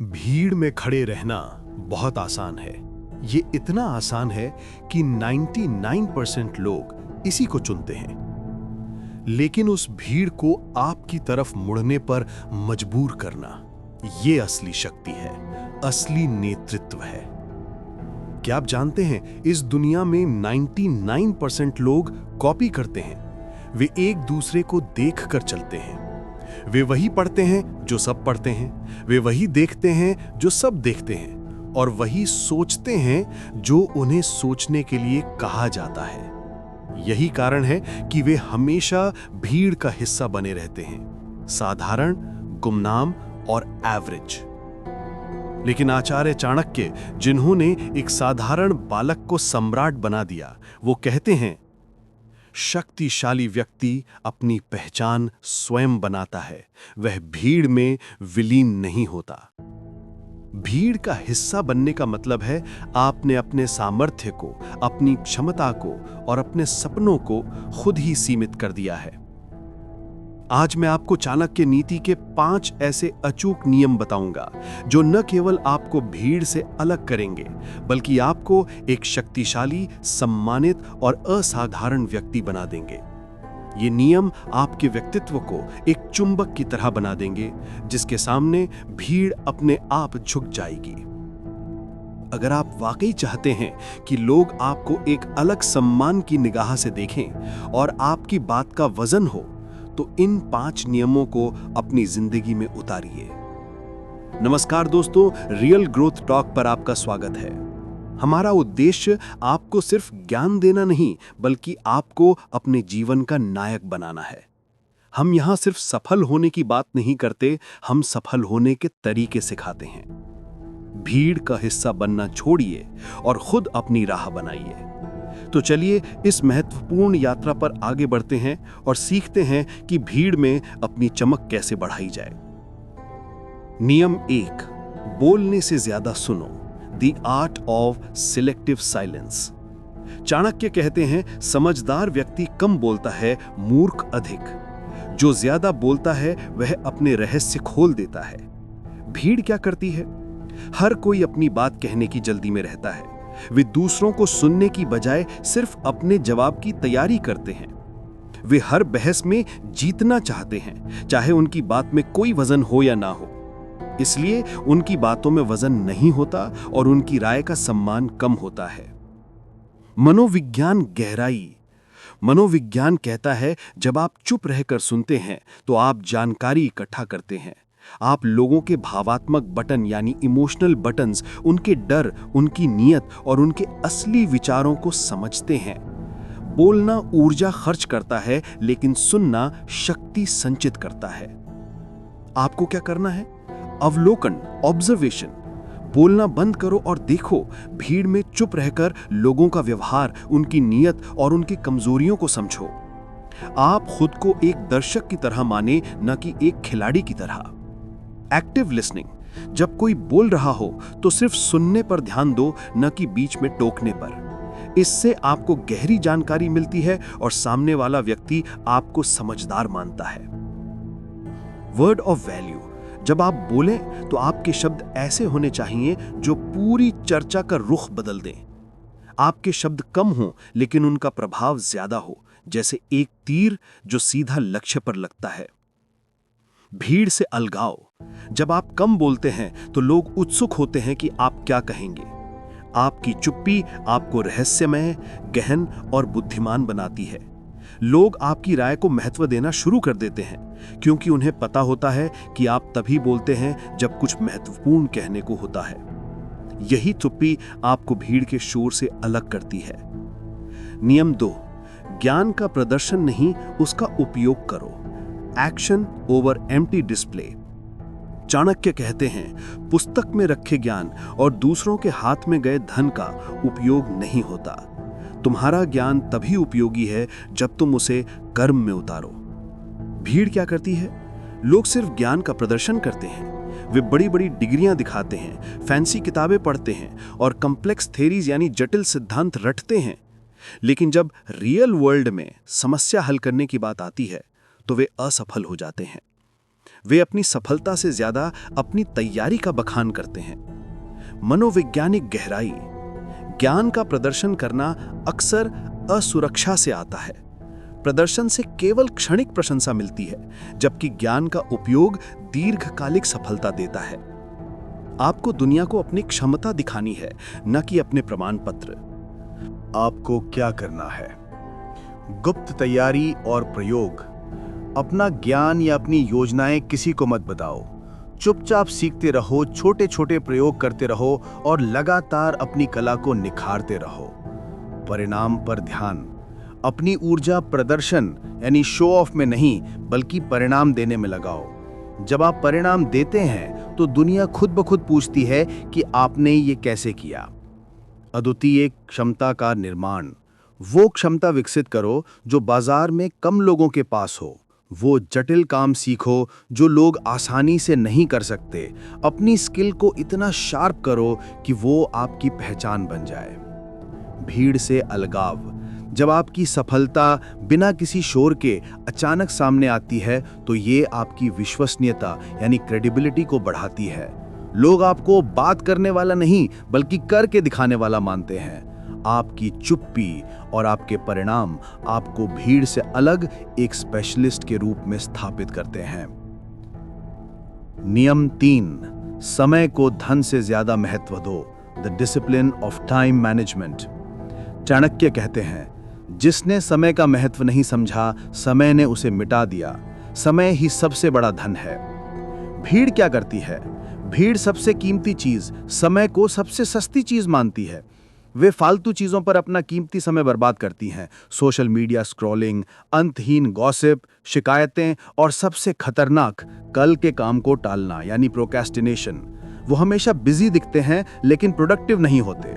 भीड़ में खड़े रहना बहुत आसान है। ये इतना आसान है कि 99% लोग इसी को चुनते हैं। लेकिन उस भीड़ को आपकी तरफ मुड़ने पर मजबूर करना, ये असली शक्ति है, असली नेतृत्व है। क्या आप जानते हैं, इस दुनिया में 99% लोग कॉपी करते हैं। वे एक दूसरे को देखकर चलते हैं। वे वही पढ़ते हैं जो सब पढ़ते हैं, वे वही देखते हैं जो सब देखते हैं, और वही सोचते हैं जो उन्हें सोचने के लिए कहा जाता है। यही कारण है कि वे हमेशा भीड़ का हिस्सा बने रहते हैं, साधारण, गुमनाम और एवरेज। लेकिन आचार्य चाणक्य, जिन्होंने एक साधारण बालक को सम्राट बना दिया, वो कहते हैं, शक्तिशाली व्यक्ति अपनी पहचान स्वयं बनाता है, वह भीड़ में विलीन नहीं होता। भीड़ का हिस्सा बनने का मतलब है आपने अपने सामर्थ्य को, अपनी क्षमता को और अपने सपनों को खुद ही सीमित कर दिया है। आज मैं आपको चाणक्य नीति के 5 ऐसे अचूक नियम बताऊंगा जो न केवल आपको भीड़ से अलग करेंगे, बल्कि आपको एक शक्तिशाली, सम्मानित और असाधारण व्यक्ति बना देंगे। ये नियम आपके व्यक्तित्व को एक चुंबक की तरह बना देंगे, जिसके सामने भीड़ अपने आप झुक जाएगी। अगर आप वाकई चाहते हैं कि लोग आपको एक अलग सम्मान की निगाह से देखें और आपकी बात का वजन हो, तो इन 5 नियमों को अपनी जिंदगी में उतारिए। नमस्कार दोस्तों, रियल ग्रोथ टॉक पर आपका स्वागत है। हमारा उद्देश्य आपको सिर्फ ज्ञान देना नहीं, बल्कि आपको अपने जीवन का नायक बनाना है। हम यहां सिर्फ सफल होने की बात नहीं करते, हम सफल होने के तरीके सिखाते हैं। भीड़ का हिस्सा बनना छोड़िए और खुद अपनी राह बनाइए। तो चलिए इस महत्वपूर्ण यात्रा पर आगे बढ़ते हैं और सीखते हैं कि भीड़ में अपनी चमक कैसे बढ़ाई जाए। नियम 1, बोलने से ज्यादा सुनो, the art of selective silence. Chanakya कहते हैं, समझदार व्यक्ति कम बोलता है, मूर्ख अधिक। जो ज्यादा बोलता है वह अपने रहस्य खोल देता है। भीड़ क्या करती है? हर कोई अपनी बात कहने की जल्दी में रहता है। वे दूसरों को सुनने की बजाय सिर्फ अपने जवाब की तैयारी करते हैं। वे हर बहस में जीतना चाहते हैं, चाहे उनकी बात में कोई वजन हो या ना हो। इसलिए उनकी बातों में वजन नहीं होता और उनकी राय का सम्मान कम होता है। मनोविज्ञान गहराई। मनोविज्ञान कहता है, जब आप चुप रहकर सुनते हैं तो आप जानकारी इकट्ठा करते हैं। आप लोगों के भावात्मक बटन यानी इमोशनल बटन्स, उनके डर, उनकी नीयत और उनके असली विचारों को समझते हैं। बोलना ऊर्जा खर्च करता है, लेकिन सुनना शक्ति संचित करता है। आपको क्या करना है? अवलोकन, ऑब्जर्वेशन। बोलना बंद करो और देखो। भीड़ में चुप रहकर लोगों का व्यवहार, उनकी नीयत और उनकी कमजोरियों को समझो। आप खुद को एक दर्शक की तरह माने, न कि एक खिलाड़ी की तरह। Active listening. जब कोई बोल रहा हो तो सिर्फ सुनने पर ध्यान दो, न कि बीच में टोकने पर। इससे आपको गहरी जानकारी मिलती है और सामने वाला व्यक्ति आपको समझदार मानता है। Word of value. जब आप बोलें तो आपके शब्द ऐसे होने चाहिए जो पूरी चर्चा का रुख बदल दें। आपके शब्द कम हो लेकिन उनका प्रभाव ज्यादा हो, जैसे एक तीर जो सीधा लक्ष्य पर लगता है। भीड़ से अलगाव। जब आप कम बोलते हैं तो लोग उत्सुक होते हैं कि आप क्या कहेंगे। आपकी चुप्पी आपको रहस्यमय, गहन और बुद्धिमान बनाती है। लोग आपकी राय को महत्व देना शुरू कर देते हैं, क्योंकि उन्हें पता होता है कि आप तभी बोलते हैं जब कुछ महत्वपूर्ण कहने को होता है। यही चुप्पी आपको भीड़ के शोर से अलग करती है। नियम 2, ज्ञान का प्रदर्शन नहीं, उसका उपयोग करो। Action over empty display. Chanakya कहते हैं, पुस्तक में रखे ज्ञान और दूसरों के हाथ में गए धन का उपयोग नहीं होता। तुम्हारा ज्ञान तभी उपयोगी है जब तुम उसे कर्म में उतारो। भीड़ क्या करती है? लोग सिर्फ ज्ञान का प्रदर्शन करते हैं। वे बड़ी बड़ी डिग्रियां दिखाते हैं, फैंसी किताबें पढ़ते हैं और कॉम्प्लेक्स थ्योरीज यानी जटिल सिद्धांत रटते हैं। लेकिन जब रियल वर्ल्ड में समस्या हल करने की बात आती है तो वे असफल हो जाते हैं। वे अपनी सफलता से ज्यादा अपनी तैयारी का बखान करते हैं। मनोवैज्ञानिक गहराई। ज्ञान का प्रदर्शन करना अक्सर असुरक्षा से आता है। प्रदर्शन से केवल क्षणिक प्रशंसा मिलती है, जबकि ज्ञान का उपयोग दीर्घकालिक सफलता देता है। आपको दुनिया को अपनी क्षमता दिखानी है, न कि अपने प्रमाण पत्र। आपको क्या करना है? गुप्त तैयारी और प्रयोग। अपना ज्ञान या अपनी योजनाएं किसी को मत बताओ। चुपचाप सीखते रहो, छोटे छोटे प्रयोग करते रहो और लगातार अपनी कला को निखारते रहो। परिणाम पर ध्यान। अपनी ऊर्जा प्रदर्शन यानी शो ऑफ में नहीं, बल्कि परिणाम देने में लगाओ। जब आप परिणाम देते हैं तो दुनिया खुद ब खुद पूछती है कि आपने ये कैसे किया। अद्वितीय क्षमता का निर्माण। वो क्षमता विकसित करो जो बाजार में कम लोगों के पास हो। वो जटिल काम सीखो जो लोग आसानी से नहीं कर सकते। अपनी स्किल को इतना शार्प करो कि वो आपकी पहचान बन जाए। भीड़ से अलगाव। जब आपकी सफलता बिना किसी शोर के अचानक सामने आती है तो ये आपकी विश्वसनीयता यानी क्रेडिबिलिटी को बढ़ाती है। लोग आपको बात करने वाला नहीं, बल्कि करके दिखाने वाला मानते हैं। आपकी चुप्पी और आपके परिणाम आपको भीड़ से अलग एक स्पेशलिस्ट के रूप में स्थापित करते हैं। नियम 3। समय को धन से ज्यादा महत्व दो। The discipline of time management. Chanakya कहते हैं, जिसने समय का महत्व नहीं समझा, समय ने उसे मिटा दिया। समय ही सबसे बड़ा धन है। भीड़ क्या करती है? भीड़ सबसे कीमती चीज, समय को सबसे सस्ती चीज मानती है। वे फालतू चीजों पर अपना कीमती समय बर्बाद करती हैं। सोशल मीडिया स्क्रॉलिंग, अंतहीन गॉसिप, शिकायतें और सबसे खतरनाक कल के काम को टालना यानी प्रोक्रेस्टिनेशन। वो हमेशा बिजी दिखते हैं लेकिन प्रोडक्टिव नहीं होते।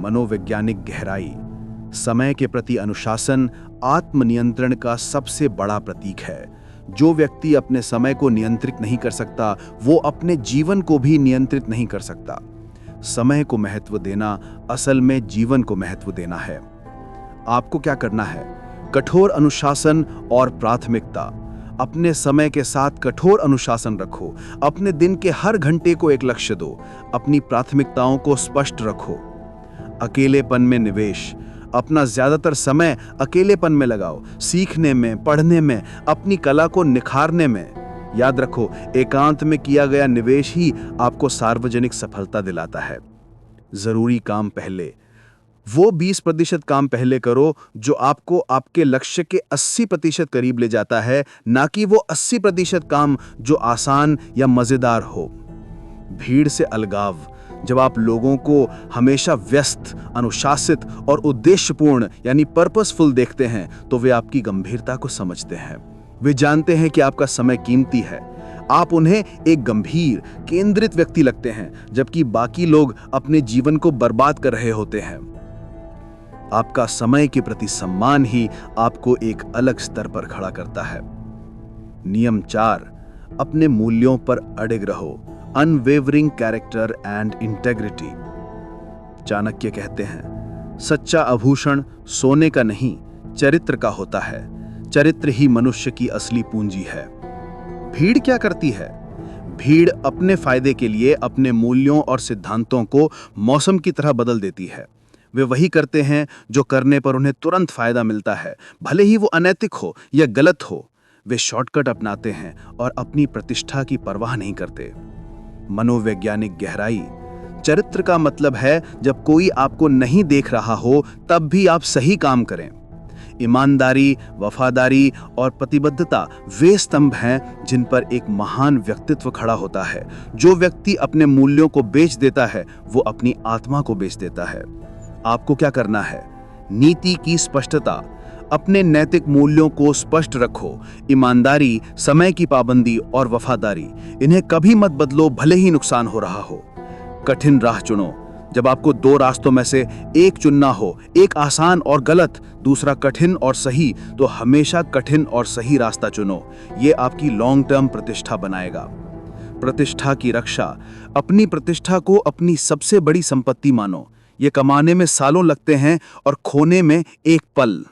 मनोवैज्ञानिक गहराई। समय के प्रति अनुशासन आत्मनियंत्रण का सबसे बड़ा प्रतीक है। जो व्यक्ति अपने समय को नियंत्रित नहीं कर सकता, वो अपने जीवन को भी नियंत्रित नहीं कर सकता। समय को महत्व देना असल में जीवन को महत्व देना है। आपको क्या करना है? कठोर अनुशासन और प्राथमिकता। अपने समय के साथ कठोर अनुशासन रखो। अपने दिन के हर घंटे को एक लक्ष्य दो। अपनी प्राथमिकताओं को स्पष्ट रखो। अकेलेपन में निवेश। अपना ज्यादातर समय अकेलेपन में लगाओ, सीखने में, पढ़ने में, अपनी कला को निखारने में। याद रखो, एकांत में किया गया निवेश ही आपको सार्वजनिक सफलता दिलाता है। जरूरी काम पहले। वो 20% काम पहले करो जो आपको आपके लक्ष्य के 80% करीब ले जाता है, ना कि वो 80% काम जो आसान या मजेदार हो। भीड़ से अलगाव। जब आप लोगों को हमेशा व्यस्त, अनुशासित और उद्देश्यपूर्ण यानी पर्पसफुल देखते हैं तो वे आपकी गंभीरता को समझते हैं। वे जानते हैं कि आपका समय कीमती है। आप उन्हें एक गंभीर, केंद्रित व्यक्ति लगते हैं, जबकि बाकी लोग अपने जीवन को बर्बाद कर रहे होते हैं। आपका समय के प्रति सम्मान ही आपको एक अलग स्तर पर खड़ा करता है। नियम 4। अपने मूल्यों पर अडिग रहो। Unwavering character and integrity. Chanakya कहते हैं, सच्चा आभूषण सोने का नहीं, चरित्र का होता है। चरित्र ही मनुष्य की असली पूंजी है। भीड़ क्या करती है? भीड़ अपने फायदे के लिए अपने मूल्यों और सिद्धांतों को मौसम की तरह बदल देती है। वे वही करते हैं जो करने पर उन्हें तुरंत फायदा मिलता है, भले ही वो अनैतिक हो या गलत हो। वे शॉर्टकट अपनाते हैं और अपनी प्रतिष्ठा की परवाह नहीं करते। मनोवैज्ञानिक गहराई। चरित्र का मतलब है जब कोई आपको नहीं देख रहा हो तब भी आप सही काम करें। ईमानदारी, वफादारी और प्रतिबद्धता वे स्तंभ हैं जिन पर एक महान व्यक्तित्व खड़ा होता है। जो व्यक्ति अपने मूल्यों को बेच देता है वो अपनी आत्मा को बेच देता है। आपको क्या करना है? नीति की स्पष्टता। अपने नैतिक मूल्यों को स्पष्ट रखो। ईमानदारी, समय की पाबंदी और वफादारी, इन्हें कभी मत बदलो भले ही नुकसान हो रहा हो। कठिन राह चुनो। जब आपको 2 रास्तों में से एक चुनना हो, एक आसान और गलत, दूसरा कठिन और सही, तो हमेशा कठिन और सही रास्ता चुनो। ये आपकी लॉन्ग टर्म प्रतिष्ठा बनाएगा। प्रतिष्ठा की रक्षा। अपनी प्रतिष्ठा को अपनी सबसे बड़ी संपत्ति मानो। ये कमाने में सालों लगते हैं और खोने में एक पल।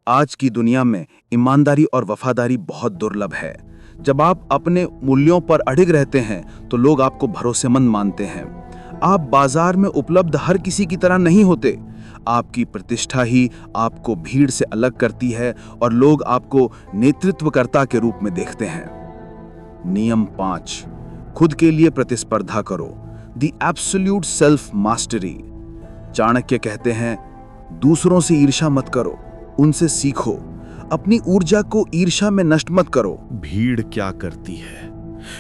आज की दुनिया में ईमानदारी और वफादारी बहुत दुर्लभ है। जब आप अपने मूल्यों पर अडिग रहते हैं तो लोग आपको भरोसेमंद मानते हैं। आप बाजार में उपलब्ध हर किसी की तरह नहीं होते। आपकी प्रतिष्ठा ही आपको भीड़ से अलग करती है और लोग आपको नेतृत्वकर्ता के रूप में देखते हैं। नियम 5, खुद के लिए प्रतिस्पर्धा करो। The absolute self mastery. Chanakya कहते हैं, दूसरों से ईर्ष्या मत करो, उनसे सीखो। अपनी ऊर्जा को ईर्ष्या में नष्ट मत करो। भीड़ क्या करती है?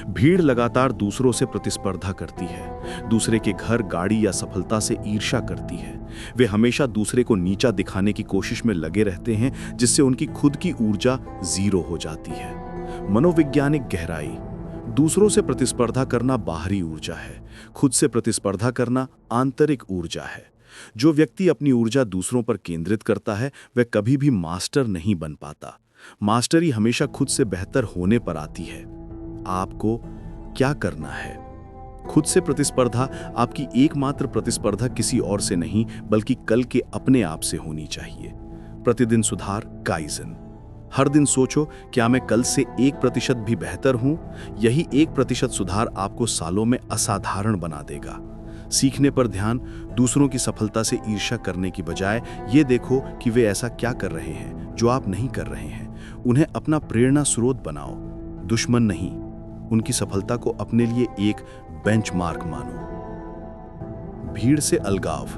भीड़ लगातार दूसरों से प्रतिस्पर्धा करती है, दूसरे के घर, गाड़ी या सफलता से ईर्ष्या करती है। वे हमेशा दूसरे को नीचा दिखाने की कोशिश में लगे रहते हैं, जिससे उनकी खुद की ऊर्जा जीरो हो जाती है। मनोवैज्ञानिक गहराई। दूसरों से प्रतिस्पर्धा करना बाहरी ऊर्जा है, खुद से प्रतिस्पर्धा करना आंतरिक ऊर्जा है। जो व्यक्ति अपनी ऊर्जा दूसरों पर केंद्रित करता है वह कभी भी मास्टर नहीं बन पाता। मास्टरी हमेशा खुद से बेहतर होने पर आती है। आपको क्या करना है? खुद से प्रतिस्पर्धा आपकी एकमात्र प्रतिस्पर्धा किसी और से नहीं बल्कि कल के अपने आप से होनी चाहिए। प्रतिदिन सुधार, काइज़न। हर दिन सोचो, क्या मैं कल से 1% भी बेहतर हूं? यही 1% सुधार आपको सालों में असाधारण बना देगा। सीखने पर ध्यान। दूसरों की सफलता से ईर्ष्या करने की बजाय ये देखो कि वे ऐसा क्या कर रहे हैं जो आप नहीं कर रहे हैं। उन्हें अपना प्रेरणा स्रोत बनाओ, दुश्मन नहीं। उनकी सफलता को अपने लिए एक बेंचमार्क मानो। भीड़ से अलगाव।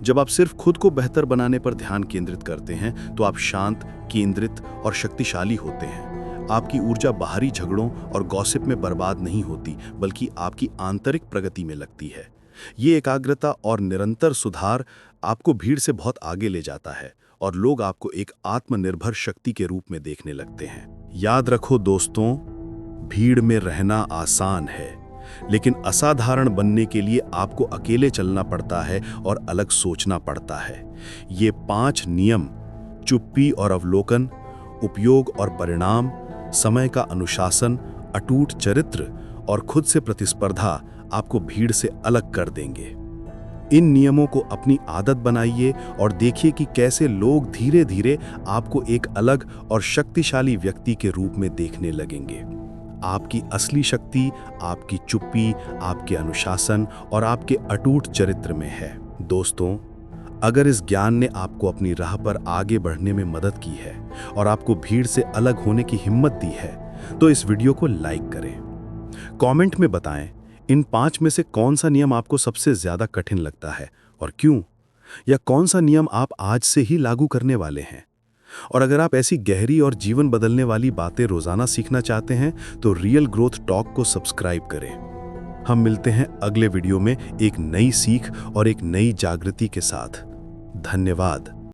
जब आप सिर्फ खुद को बेहतर बनाने पर ध्यान केंद्रित करते हैं तो आप शांत, केंद्रित और शक्तिशाली होते हैं। आपकी ऊर्जा बाहरी झगड़ों और गॉसिप में बर्बाद नहीं होती बल्कि आपकी आंतरिक प्रगति में लगती है। ये एकाग्रता और निरंतर सुधार आपको भीड़ से बहुत आगे ले जाता है और लोग आपको एक आत्मनिर्भर शक्ति के रूप में देखने लगते हैं। याद रखो दोस्तों, भीड़ में रहना आसान है, लेकिन असाधारण बनने के लिए आपको अकेले चलना पड़ता है और अलग सोचना पड़ता है। ये 5 नियम, चुप्पी और अवलोकन, उपयोग और परिणाम, समय का अनुशासन, अटूट चरित्र और खुद से प्रतिस्पर्धा आपको भीड़ से अलग कर देंगे। इन नियमों को अपनी आदत बनाइए और देखिए कि कैसे लोग धीरे धीरे आपको एक अलग और शक्तिशाली व्यक्ति के रूप में देखने लगेंगे। आपकी असली शक्ति आपकी चुप्पी, आपके अनुशासन और आपके अटूट चरित्र में है। दोस्तों, अगर इस ज्ञान ने आपको अपनी राह पर आगे बढ़ने में मदद की है और आपको भीड़ से अलग होने की हिम्मत दी है, तो इस वीडियो को लाइक करें। कमेंट में बताएं इन 5 में से कौन सा नियम आपको सबसे ज्यादा कठिन लगता है और क्यों, या कौन सा नियम आप आज से ही लागू करने वाले हैं। और अगर आप ऐसी गहरी और जीवन बदलने वाली बातें रोजाना सीखना चाहते हैं तो रियल ग्रोथ टॉक को सब्सक्राइब करें। हम मिलते हैं अगले वीडियो में एक नई सीख और एक नई जागृति के साथ। धन्यवाद।